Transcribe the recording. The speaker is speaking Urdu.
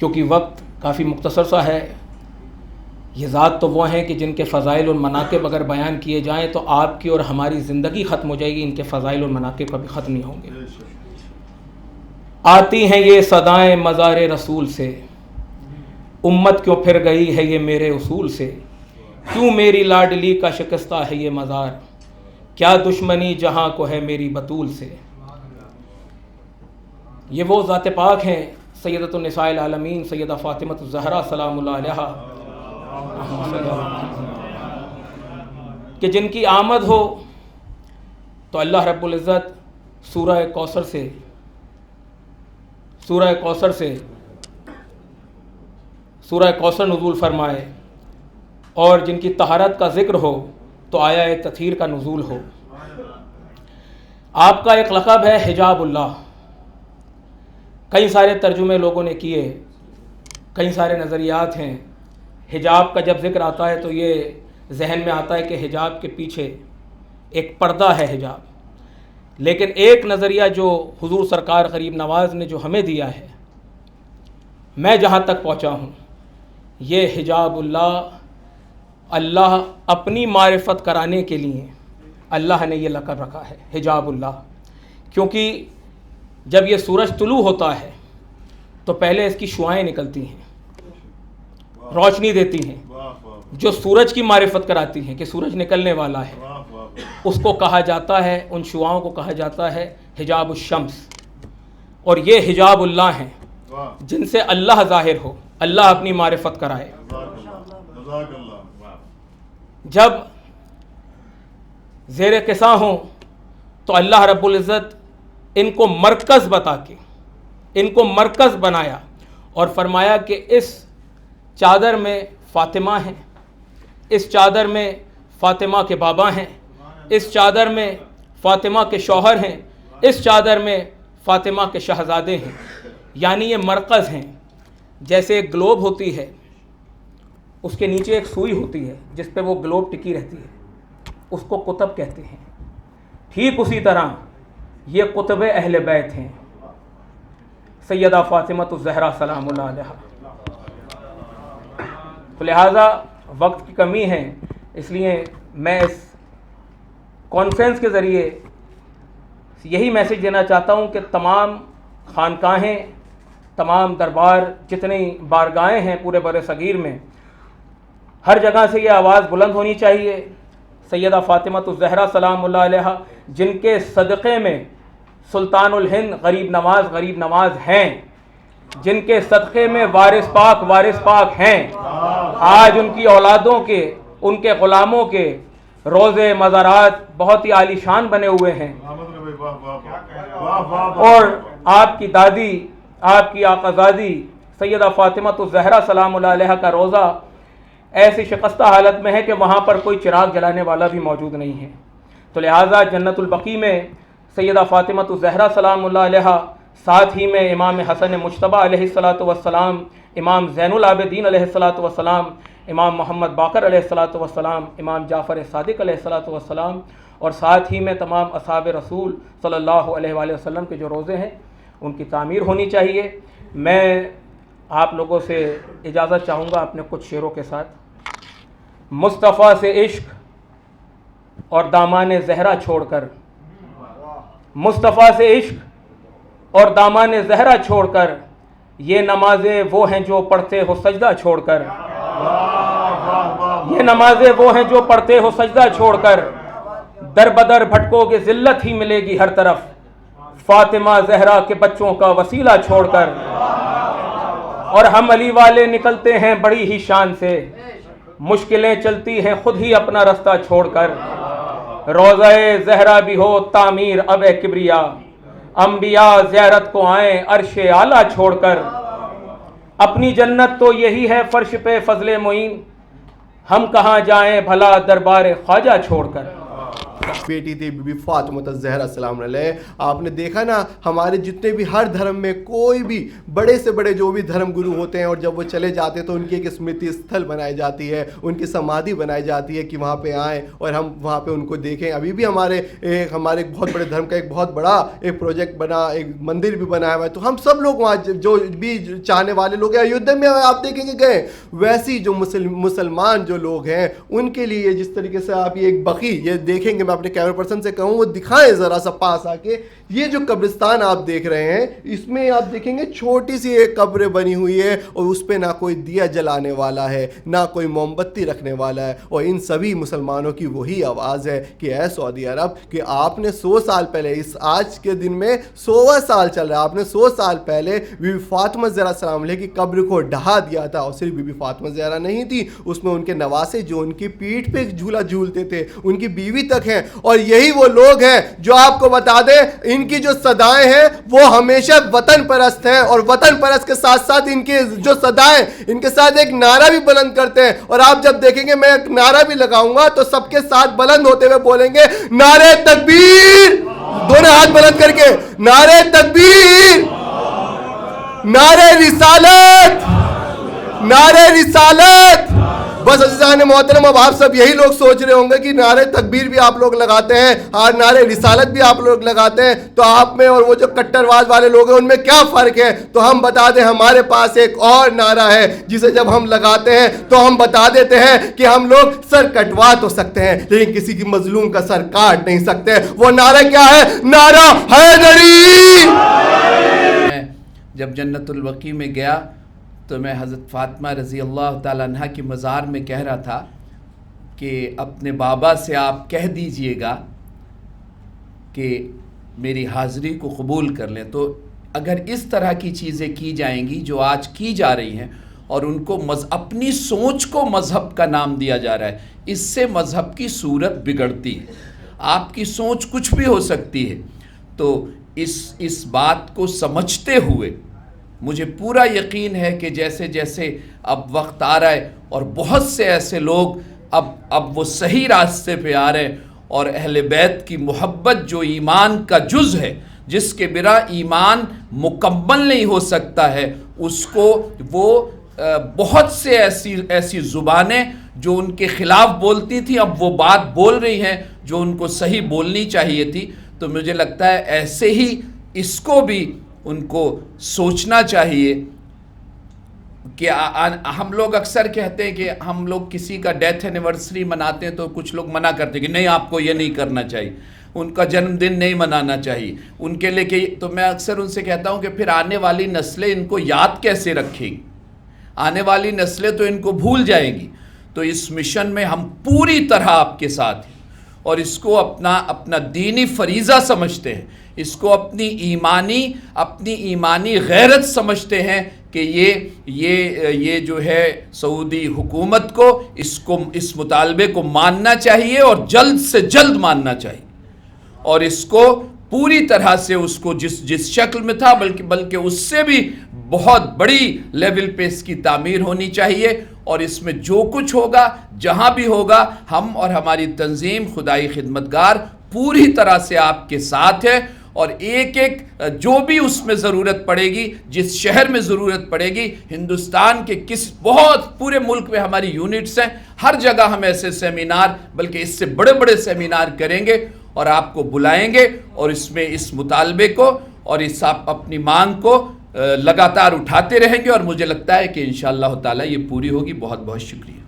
کیونکہ وقت کافی مختصر سا ہے، یہ ذات تو وہ ہیں کہ جن کے فضائل اور مناقب اگر بیان کیے جائیں تو آپ کی اور ہماری زندگی ختم ہو جائے گی، ان کے فضائل اور مناقب کبھی ختم نہیں ہوں گے۔ آتی ہیں یہ صدائیں مزار رسول سے، امت کیوں پھر گئی ہے یہ میرے اصول سے، کیوں میری لاڈلی کا شکستہ ہے یہ مزار، کیا دشمنی جہاں کو ہے میری بطول سے۔ یہ وہ ذات پاک ہیں سیدۃ النساء العالمین سیدہ فاطمہ الزہرا سلام اللہ علیہا، کہ جن کی آمد ہو تو اللہ رب العزت سورہ کوثر نزول فرمائے، اور جن کی طہارت کا ذکر ہو تو آیا تطہیر کا نزول ہو۔ آپ کا ایک لقب ہے حجاب اللہ، کئی سارے ترجمے لوگوں نے کیے، کئی سارے نظریات ہیں۔ حجاب کا جب ذکر آتا ہے تو یہ ذہن میں آتا ہے کہ حجاب کے پیچھے ایک پردہ ہے حجاب، لیکن ایک نظریہ جو حضور سرکار غریب نواز نے جو ہمیں دیا ہے، میں جہاں تک پہنچا ہوں، یہ حجاب اللہ اپنی معرفت کرانے کے لیے اللہ نے یہ لقب رکھا ہے حجاب اللہ، کیونکہ جب یہ سورج طلوع ہوتا ہے تو پہلے اس کی شعاعیں نکلتی ہیں، روشنی دیتی ہیں، جو سورج کی معرفت کراتی ہیں کہ سورج نکلنے والا ہے، اس کو کہا جاتا ہے، ان شعاؤں کو کہا جاتا ہے حجاب الشمس۔ اور یہ حجاب اللہ ہیں جن سے اللہ ظاہر ہو، اللہ اپنی معرفت کرائے۔ جب زیر قصاں ہوں تو اللہ رب العزت ان کو مرکز بتا کے ان کو مرکز بنایا اور فرمایا کہ اس چادر میں فاطمہ ہیں، اس چادر میں فاطمہ کے بابا ہیں، اس چادر میں فاطمہ کے شوہر ہیں، اس چادر میں فاطمہ کے شہزادے ہیں، یعنی یہ مرکز ہیں۔ جیسے ایک گلوب ہوتی ہے، اس کے نیچے ایک سوئی ہوتی ہے جس پہ وہ گلوب ٹکی رہتی ہے، اس کو قطب کہتے ہیں۔ ٹھیک اسی طرح یہ قطب اہل بیت ہیں، سیدہ فاطمہ الزہرا سلام اللہ علیہا۔ تو لہٰذا وقت کی کمی ہے، اس لیے میں اس کانفرنس کے ذریعے یہی میسیج دینا چاہتا ہوں کہ تمام خانقاہیں، تمام دربار، جتنی بارگاہیں ہیں پورے بر صغیر میں، ہر جگہ سے یہ آواز بلند ہونی چاہیے، سیدہ فاطمہ الزہرا سلام اللہ علیہا جن کے صدقے میں سلطان الہند غریب نواز ہیں، جن کے صدقے میں وارث پاک ہیں، آج ان کی اولادوں کے، ان کے غلاموں کے روزے مزارات بہت ہی عالی شان بنے ہوئے ہیں، اور آپ کی دادی، آپ کی آقازادی سیدہ فاطمہ الزہرا سلام اللہ علیہا کا روزہ ایسی شکستہ حالت میں ہے کہ وہاں پر کوئی چراغ جلانے والا بھی موجود نہیں ہے۔ تو لہٰذا جنت البقیع میں سیدہ فاطمہ الزہرا سلام اللہ علیہا، ساتھ ہی میں امام حسن مجتبیٰ علیہ الصلاۃ والسلام، امام زین العابدین علیہ الصلاۃ والسلام، امام محمد باقر علیہ الصلاۃ والسلام، امام جعفر صادق علیہ الصلاۃ والسلام، اور ساتھ ہی میں تمام اصحاب رسول صلی اللہ علیہ وآلہ وسلم کے جو روزے ہیں ان کی تعمیر ہونی چاہیے۔ میں آپ لوگوں سے اجازت چاہوں گا اپنے کچھ شعروں کے ساتھ۔ مصطفیٰ سے عشق اور دامان زہرا چھوڑ کر، مصطفیٰ سے عشق اور دامان زہرا چھوڑ کر، یہ نمازیں وہ ہیں جو پڑھتے ہو سجدہ چھوڑ کر، یہ نمازیں وہ ہیں جو پڑھتے ہو سجدہ چھوڑ کر، در بدر بھٹکو گے ذلت ہی ملے گی ہر طرف، فاطمہ زہرا کے بچوں کا وسیلہ چھوڑ کر، اور ہم علی والے نکلتے ہیں بڑی ہی شان سے، مشکلیں چلتی ہیں خود ہی اپنا رستہ چھوڑ کر، روضہ زہرا بھی ہو تعمیر اب کبریا، انبیاء زیارت کو آئیں عرش اعلیٰ چھوڑ کر، اپنی جنت تو یہی ہے فرش پہ فضل معین، ہم کہاں جائیں بھلا دربار خواجہ چھوڑ کر۔ بیٹی تھی بی بی فاطمہ الزہرا السلام علیہ. آپ نے دیکھا نا ہمارے جتنے بھی ہر دھرم میں کوئی بھی بڑے سے بڑے جو بھی دھرم گرو ہوتے ہیں اور جب وہ چلے جاتے ہیں تو ان کی ایک اسمرتی استھل بنائی جاتی ہے, ان کی سمادھی بنائی جاتی ہے کہ وہاں پہ آئیں اور ہم وہاں پہ ان کو دیکھیں. ابھی بھی ہمارے ایک بہت بڑے دھرم کا ایک بہت بڑا ایک پروجیکٹ بنا, ایک مندر بھی بنایا ہوا ہے, تو ہم سب لوگ وہاں جو بھی چاہنے والے لوگ ہیں ایودھیا میں آپ دیکھیں گے گئے. ویسی جو مسلمان جو لوگ ہیں ان کے لیے جس طریقے سے آپ یہ ایک بقی یہ دیکھیں گے, میں اپنے کیمرہ پرسن سے کہوں وہ دکھائیں ذرا سا پاس آ کے. یہ جو قبرستان آپ دیکھ رہے ہیں اس میں آپ دیکھیں گے چھوٹی سی ایک قبر بنی ہوئی ہے اور اس پہ نہ کوئی دیا جلانے والا ہے نہ کوئی موم بتی رکھنے والا ہے. اور ان سبھی مسلمانوں کی وہی آواز ہے کہ اے سعودی عرب کہ آپ نے 100 سال پہلے, اس آج کے دن میں 100واں سال چل رہا ہے, آپ نے 100 سال پہلے بی بی فاطمہ زہرا السلام علیہ کی قبر کو ڈھا دیا تھا. اور صرف بی بی فاطمہ زہرا نہیں تھی, اس میں ان کے نواسے جو ان کی پیٹھ پہ جھولا جھولتے تھے ان کی بیوی تک ہیں. اور یہی وہ لوگ ہیں جو آپ کو بتا دیں ان کی جو صدائیں ہیں وہ ہمیشہ وطن پرست ہیں, اور وطن پرست کے ساتھ ساتھ ان کی جو صدائیں ان کے ساتھ ایک نعرہ بھی بلند کرتے ہیں. اور آپ جب دیکھیں گے میں ایک نعرہ بھی لگاؤں گا تو سب کے ساتھ بلند ہوتے ہوئے بولیں گے نعرہ تکبیر, دونوں ہاتھ بلند کر کے نعرہ تکبیر, نعرہ رسالت, نعرہ رسالت. بس عزیزان محترم اب آپ سب یہی لوگ سوچ رہے ہوں گے کہ نعرہ تکبیر بھی آپ لوگ لگاتے ہیں اور نعرہ رسالت بھی آپ لوگ لگاتے ہیں, تو آپ میں اور وہ جو کٹرواز والے لوگ ہیں ان میں کیا فرق ہے؟ تو ہم بتا دیں ہمارے پاس ایک اور نعرہ ہے جسے جب ہم لگاتے ہیں تو ہم بتا دیتے ہیں کہ ہم لوگ سر کٹوا تو سکتے ہیں لیکن کسی کی مظلوم کا سر کاٹ نہیں سکتے. وہ نعرہ کیا ہے؟ نعرہ حیدری. جب جنت البقیع میں گیا تو میں حضرت فاطمہ رضی اللہ تعالیٰ عنہ کی مزار میں کہہ رہا تھا کہ اپنے بابا سے آپ کہہ دیجئے گا کہ میری حاضری کو قبول کر لیں. تو اگر اس طرح کی چیزیں کی جائیں گی جو آج کی جا رہی ہیں اور ان کو اپنی سوچ کو مذہب کا نام دیا جا رہا ہے, اس سے مذہب کی صورت بگڑتی ہے. آپ کی سوچ کچھ بھی ہو سکتی ہے. تو اس بات کو سمجھتے ہوئے مجھے پورا یقین ہے کہ جیسے جیسے اب وقت آ رہا ہے اور بہت سے ایسے لوگ اب وہ صحیح راستے پہ آ رہے ہیں, اور اہل بیت کی محبت جو ایمان کا جز ہے, جس کے بنا ایمان مکمل نہیں ہو سکتا ہے, اس کو وہ بہت سے ایسی زبانیں جو ان کے خلاف بولتی تھیں اب وہ بات بول رہی ہیں جو ان کو صحیح بولنی چاہیے تھی. تو مجھے لگتا ہے ایسے ہی اس کو بھی ان کو سوچنا چاہیے کہ ہم لوگ اکثر کہتے ہیں کہ ہم لوگ کسی کا ڈیتھ اینیورسری مناتے ہیں تو کچھ لوگ منع کرتے ہیں کہ نہیں آپ کو یہ نہیں کرنا چاہیے, ان کا جنم دن نہیں منانا چاہیے ان کے لئے کہ. تو میں اکثر ان سے کہتا ہوں کہ پھر آنے والی نسلیں ان کو یاد کیسے رکھیں گی؟ آنے والی نسلیں تو ان کو بھول جائیں گی. تو اس مشن میں ہم پوری طرح آپ کے ساتھ ہیں اور اس کو اپنا دینی فریضہ سمجھتے ہیں, اس کو اپنی ایمانی غیرت سمجھتے ہیں کہ یہ جو ہے سعودی حکومت کو اس مطالبے کو ماننا چاہیے اور جلد سے جلد ماننا چاہیے, اور اس کو پوری طرح سے اس کو جس شکل میں تھا بلکہ اس سے بھی بہت بڑی لیول پہ اس کی تعمیر ہونی چاہیے. اور اس میں جو کچھ ہوگا جہاں بھی ہوگا ہم اور ہماری تنظیم خدائی خدمتگار پوری طرح سے آپ کے ساتھ ہے, اور ایک جو بھی اس میں ضرورت پڑے گی, جس شہر میں ضرورت پڑے گی, ہندوستان کے بہت پورے ملک میں ہماری یونٹس ہیں, ہر جگہ ہم ایسے سیمینار بلکہ اس سے بڑے بڑے سیمینار کریں گے اور آپ کو بلائیں گے, اور اس میں اس مطالبے کو اور اس اپنی مانگ کو لگاتار اٹھاتے رہیں گے, اور مجھے لگتا ہے کہ انشاءاللہ تعالی یہ پوری ہوگی. بہت بہت شکریہ.